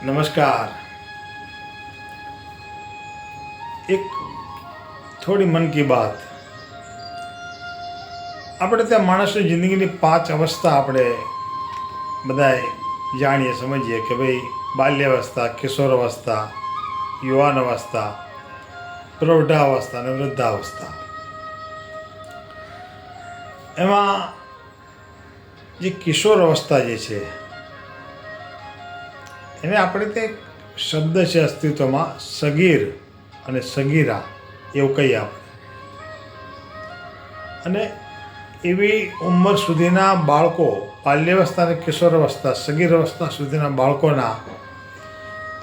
નમસ્કાર. એક થોડી મન કી બાત. આપણે ત્યાં માણસની જિંદગીની 5 અવસ્થા આપણે બધાએ જાણીએ સમજીએ કે ભાઈ બાલ્યાવસ્થા, કિશોરાવસ્થા, યુવાન અવસ્થા, પ્રૌઢાવસ્થા અને વૃદ્ધાવસ્થા. એમાં જે કિશોર અવસ્થા જે છે એને આપણે તે શબ્દ છે અસ્તિત્વમાં, સગીર અને સગીરા એવું કહીએ આપણે. અને એવી ઉંમર સુધીના બાળકો, બાલ્યાવસ્થા અને કિશોરાવસ્થા, સગીર અવસ્થા સુધીના બાળકોના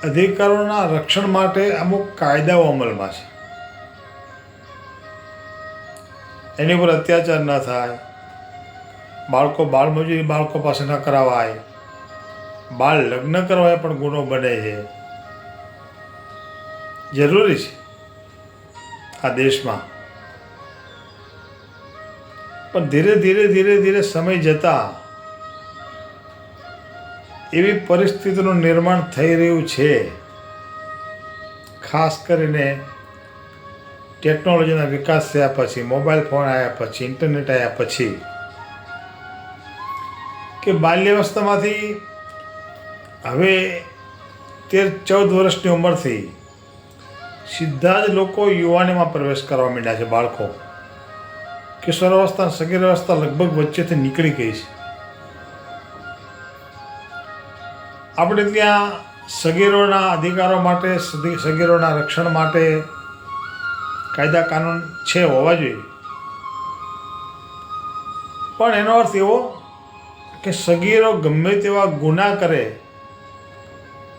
અધિકારોના રક્ષણ માટે અમુક કાયદાઓ અમલમાં છે. એની ઉપર અત્યાચાર ન થાય, બાળમજૂરી બાળકો પાસે ન કરાવાય, બાળ લગ્ન કરવા પણ ગુનો બને છે. જરૂરી છે આ દેશમાં. પણ ધીરે ધીરે સમય જતાં એવી પરિસ્થિતિનું નિર્માણ થઈ રહ્યું છે, ખાસ કરીને ટેકનોલોજીના વિકાસ થયા પછી, મોબાઈલ ફોન આવ્યા પછી, ઇન્ટરનેટ આવ્યા પછી, કે બાલ્યાવસ્થામાંથી હવે 13-14 વર્ષની ઉંમરથી સીધા જ લોકો યુવાનીમાં પ્રવેશ કરવા માંડ્યા છે. બાળકો કિશોરાવસ્થા, સગીરાવસ્થા લગભગ વચ્ચેથી નીકળી ગઈ છે. આપણે ત્યાં સગીરોના અધિકારો માટે, સગીરોના રક્ષણ માટે કાયદા કાનૂન છે, હોવા જોઈએ. પણ એનો અર્થ એવો કે સગીરો ગમે તેવા ગુના કરે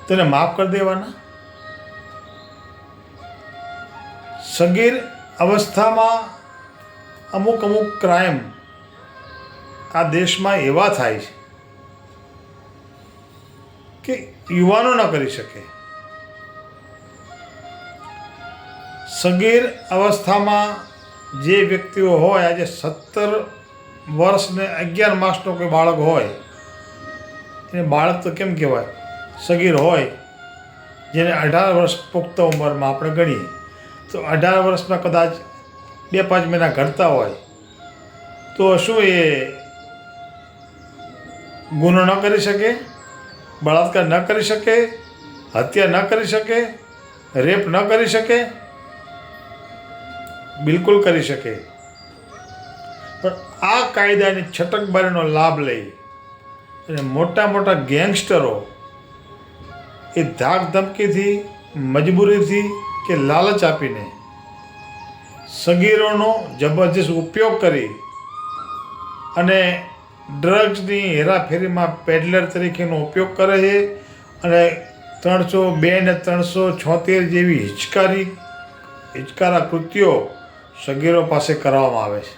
તેને માફ કરી દેવાના. સગીર અવસ્થામાં અમુક ક્રાઇમ આ દેશમાં એવા થાય છે કે યુવાનો ન કરી શકે. સગીર અવસ્થામાં જે વ્યક્તિઓ હોય, આજે 17 વર્ષ ને 11 માસનો કોઈ બાળક હોય, એને બાળક તો કેમ કહેવાય? સગીર હોય, જેને 18 વર્ષ પુખ્ત ઉંમરમાં આપણે ગણીએ તો 18 વર્ષમાં કદાચ 2-5 મહિના ઘટતા હોય તો શું એ ગુનો ન કરી શકે? બળાત્કાર ન કરી શકે? હત્યા ન કરી શકે? રેપ ન કરી શકે? બિલકુલ કરી શકે. પણ આ કાયદાની છટકબારીનો લાભ લઈ અને મોટા ગેંગસ્ટરો એ ધાક ધમકીથી, મજબૂરીથી કે લાલચ આપીને સગીરોનો જબરજસ્ત ઉપયોગ કરી અને ડ્રગ્સની હેરાફેરીમાં પેડલર તરીકેનો ઉપયોગ કરે છે. અને 302 ને 376 જેવી હિચકારા કૃત્યો સગીરો પાસે કરવામાં આવે છે.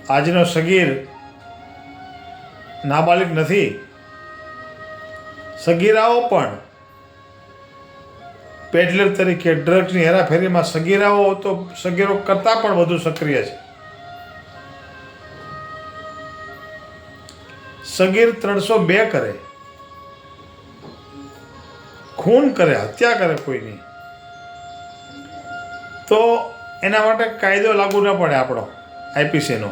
આજનો સગીર નાબાલિગ નથી. સગીરાઓ પણ પેડલર તરીકે ડ્રગ્સની હેરાફેરીમાં સગીરાઓ તો સગીરો કરતાં પણ વધુ સક્રિય છે. સગીર 302 કરે, ખૂન કરે, હત્યા કરે કોઈની, તો એના માટે કાયદો લાગુ ન પડે આપણો આઈપીસીનો.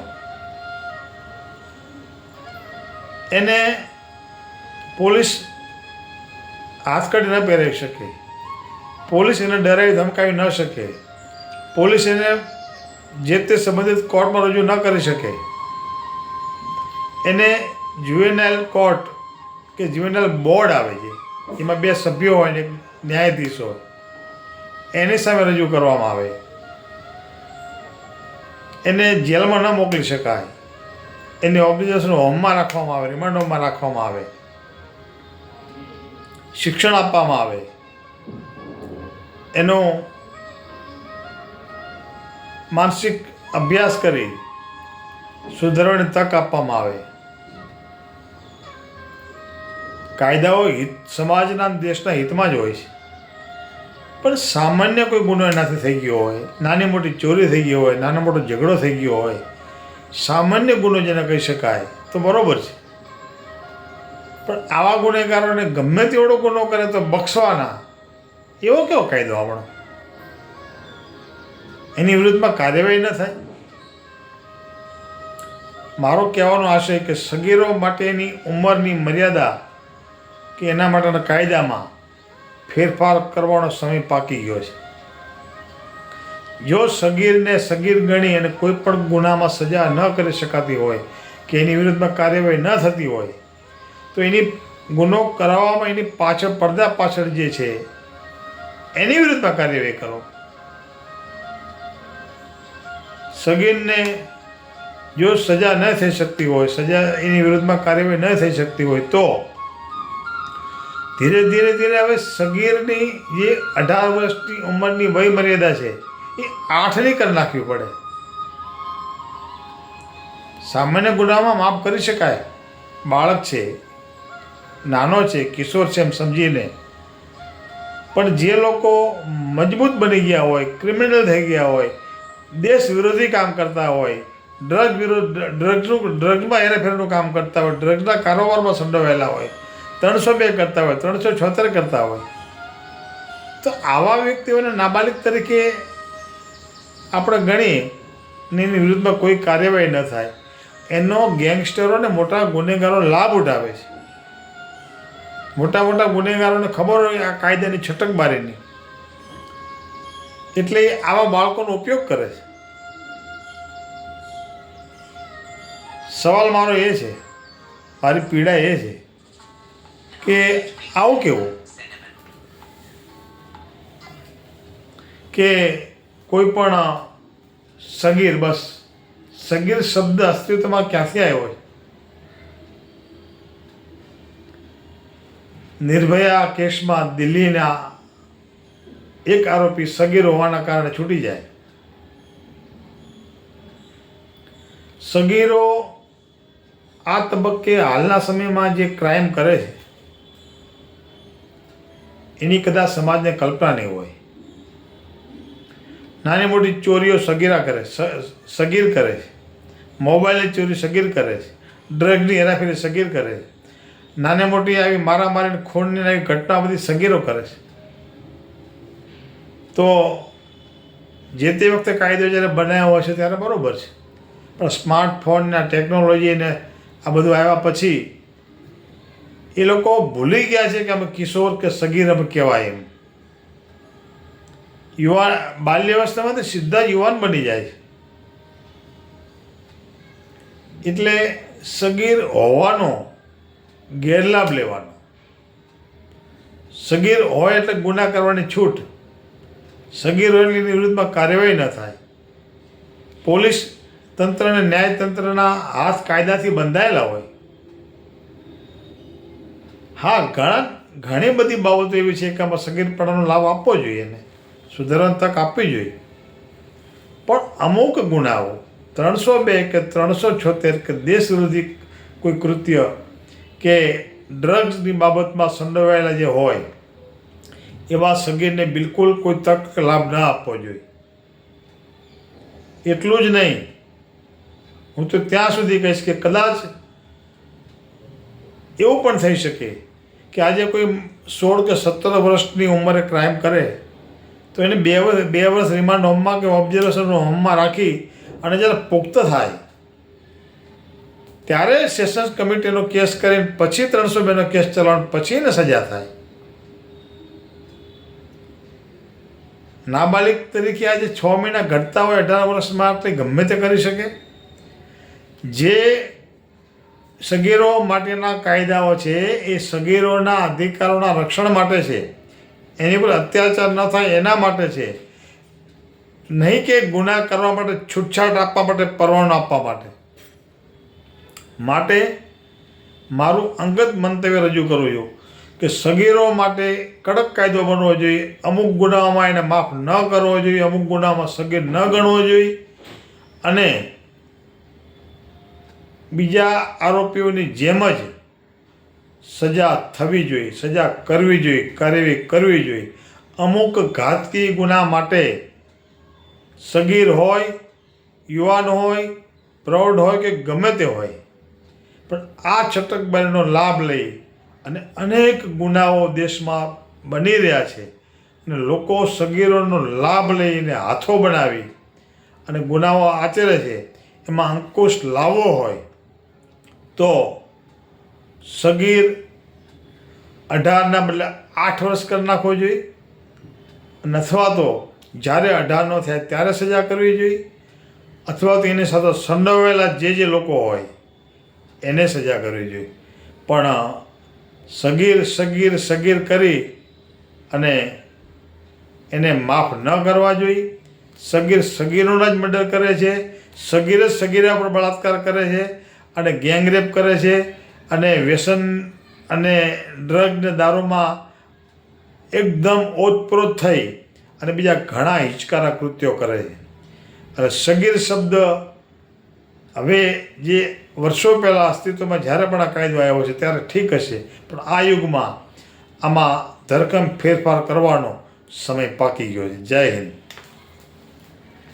એને પોલીસ હાથકડી ન પહેરાવી શકે, પોલીસ એને ડરાવી ધમકાવી ન શકે, પોલીસ એને જે તે સંબંધિત કોર્ટમાં રજૂ ન કરી શકે. એને જ્યુવેનાઇલ કોર્ટ કે જ્યુવેનાઇલ બોર્ડ આવે છે, એમાં 2 સભ્યો હોય ને ન્યાયાધીશ હોય, એની સામે રજૂ કરવામાં આવે. એને જેલમાં ન મોકલી શકાય, એને ઓબ્ઝર્વેશન હોમમાં રાખવામાં આવે, રિમાન્ડ હોમમાં રાખવામાં આવે, શિક્ષણ આપવામાં આવે, એનો માનસિક અભ્યાસ કરી સુધારવાની તક આપવામાં આવે. કાયદાઓ સમાજના, દેશના હિતમાં જ હોય છે. પણ સામાન્ય કોઈ ગુનો એનાથી થઈ ગયો હોય, નાની મોટી ચોરી થઈ ગઈ હોય, નાનો મોટો ઝઘડો થઈ ગયો હોય, સામાન્ય ગુનો જેને કહી શકાય તો બરાબર છે. પણ આવા ગુનેગારોને ગમે તેવડો ગુનો કરે તો બક્ષવાના, એવો કેવો કાયદો આપણો? એની વિરુદ્ધમાં કાર્યવાહી ન થાય? મારો કહેવાનો આશય કે સગીરો માટેની ઉંમરની મર્યાદા કે એના માટેના કાયદામાં ફેરફાર કરવાનો સમય પાકી ગયો છે. જો સગીરને સગીર ગણી અને કોઈ પણ ગુનામાં સજા ન કરી શકાતી હોય કે એની વિરુદ્ધમાં કાર્યવાહી ન થતી હોય તો એની ગુનો કરાવવામાં એની પાછળ, પડદા પાછળ જે છે એની વિરુદ્ધમાં કાર્યવાહી કરો. સગીરને જો સજા ન થઈ શકતી હોય, સજા એની વિરુદ્ધમાં કાર્યવાહી ન થઈ શકતી હોય તો ધીરે ધીરે હવે સગીરની જે 18 વર્ષની ઉંમરની વય મર્યાદા છે એ 8ની કરી નાખવી પડે. સામાન્ય ગુનામાં માફ કરી શકાય, બાળક છે, નાનો છે, કિશોર છે એમ સમજીને. પણ જે લોકો મજબૂત બની ગયા હોય, ક્રિમિનલ થઈ ગયા હોય, દેશ વિરોધી કામ કરતા હોય, ડ્રગ્સમાં હેરાફેરીનું કામ કરતા હોય, ડ્રગ્સના કારોબારમાં સંડોવાયેલા હોય, 302 કરતા હોય, 376 કરતા હોય, તો આવા વ્યક્તિઓને નાબાલિગ તરીકે આપણે ગણી ને એની વિરુદ્ધમાં કોઈ કાર્યવાહી ન થાય, એનો ગેંગસ્ટરો અને મોટા ગુનેગારો લાભ ઉઠાવે છે. મોટા મોટા ગુનેગારોને ખબર હોય આ કાયદાની છટકબારીની, એટલે આવા બાળકોનો ઉપયોગ કરે છે. સવાલ મારો એ છે, મારી પીડા એ છે કે આવું કેવું કે કોઈ પણ સગીર, બસ સગીર શબ્દ અસ્તિત્વમાં ક્યાંથી આવ્યો હોય? નિર્ભયા કેસમાં દિલ્હીના એક આરોપી સગીર હોવાના કારણે છૂટી જાય. સગીરો આ તબક્કે હાલના સમયમાં જે ક્રાઇમ કરે છે એની કદાચ સમાજને કલ્પના નહીં હોય. નાની મોટી ચોરીઓ સગીરા કરે, સગીર કરે છે. મોબાઈલની ચોરી સગીર કરે છે. ડ્રગની હેરાફેરી સગીર કરે છે. નાની મોટી આવી મારામારીની ખૂનની આવી ઘટના બધી સગીરો કરે છે. તો જે તે વખતે કાયદો જ્યારે બનાવ્યો હશે ત્યારે બરાબર છે, પણ સ્માર્ટફોનના ટેકનોલોજીને આ બધું આવ્યા પછી એ લોકો ભૂલી ગયા છે કે અમે કિશોર કે સગીર અમે કહેવાય એમ. યુવાન બાલ્યાવસ્થામાં સીધા યુવાન બની જાય છે. એટલે સગીર હોવાનો ગેરલાભ લેવાનો, સગીર હોય એટલે ગુના કરવાની છૂટ, સગીર હોય એટલે એની વિરુદ્ધમાં કાર્યવાહી ન થાય. પોલીસ તંત્ર અને ન્યાયતંત્રના હાથ કાયદાથી બંધાયેલા હોય. હા, ઘણી બધી બાબતો એવી છે કે આમાં સગીરપણાનો લાભ આપવો જોઈએ એને, સુધારવાની તક આપવી જોઈએ. પણ અમુક ગુનાઓ 302 કે 376 કે દેશ વિરોધી કોઈ કૃત્ય કે ડ્રગ્સની બાબતમાં સંડોવાયેલા જે હોય એવા સગીરને બિલકુલ કોઈ તક કે લાભ ન આપવો જોઈએ. એટલું જ નહીં, હું તો ત્યાં સુધી કહીશ કે કદાચ એવું પણ થઈ શકે કે આજે કોઈ 16 કે 17 વર્ષની ઉંમરે ક્રાઇમ કરે તો એને 2 વર્ષ રિમાન્ડ હોમમાં કે ઓબ્ઝર્વેશન હોમમાં રાખી અને જ્યારે પુખ્ત થાય ત્યારે સેશન્સ કમિટીનો કેસ કરીને પછી 302નો કેસ ચલાવવાનો, પછી એને સજા થાય. નાબાલિગ તરીકે આજે 6 મહિના ઘટતા હોય 18 વર્ષમાં તે ગમે તે કરી શકે. જે સગીરો માટેના કાયદાઓ છે એ સગીરોના અધિકારોના રક્ષણ માટે છે, એની પર અત્યાચાર ન થાય એના માટે છે, નહીં કે ગુના કરવા માટે છૂટછાટ આપવા માટે, પરવાનગી આપવા માટે. મારું અંગત મંતવ્ય રજૂ કરું છું કે સગીરો માટે કડક કાયદો બનવો જોઈએ. અમુક ગુનાઓમાં એને માફ ન કરવો જોઈએ, અમુક ગુનામાં સગીર ન ગણવો જોઈએ, અને બીજા આરોપીઓની જેમ જ સજા થવી જોઈએ, સજા કરવી જોઈએ, કાર્યવાહી કરવી જોઈએ. અમુક ઘાતકી ગુના માટે સગીર હોય, યુવાન હોય, પ્રૌઢ હોય કે ગમે તે હોય, પણ આ છટકબારીનો લાભ લઈ અને અનેક ગુનાઓ દેશમાં બની રહ્યા છે અને લોકો સગીરોનો લાભ લઈને હાથો બનાવી અને ગુનાઓ આચરે છે. એમાં અંકુશ લાવવો હોય તો સગીર 18ના બદલે 8 વર્ષ કરી નાખવો જોઈએ, અને અથવા તો જ્યારે 18 ન થાય ત્યારે સજા કરવી જોઈએ, અથવા તો એની સાથે સંડોવાયેલા જે લોકો હોય એને સજા કરવી જોઈએ. પણ સગીર કરી અને એને માફ ન કરવા જોઈએ. સગીરોના જ મર્ડર કરે છે, સગીરા પર બળાત્કાર કરે છે અને ગેંગરેપ કરે છે અને વ્યસન અને ડ્રગ ને દારૂમાં એકદમ ઓતપ્રોત થઈ અને બીજા ઘણા હિચકારા કૃત્યો કરે છે. અને સગીર શબ્દ હવે જે વર્ષો પહેલાં અસ્તિત્વમાં જ્યારે પણ આ કાયદો આવ્યો છે ત્યારે ઠીક હશે, પણ આ યુગમાં આમાં ધરખમ ફેરફાર કરવાનો સમય પાકી ગયો છે. જય હિન્દ.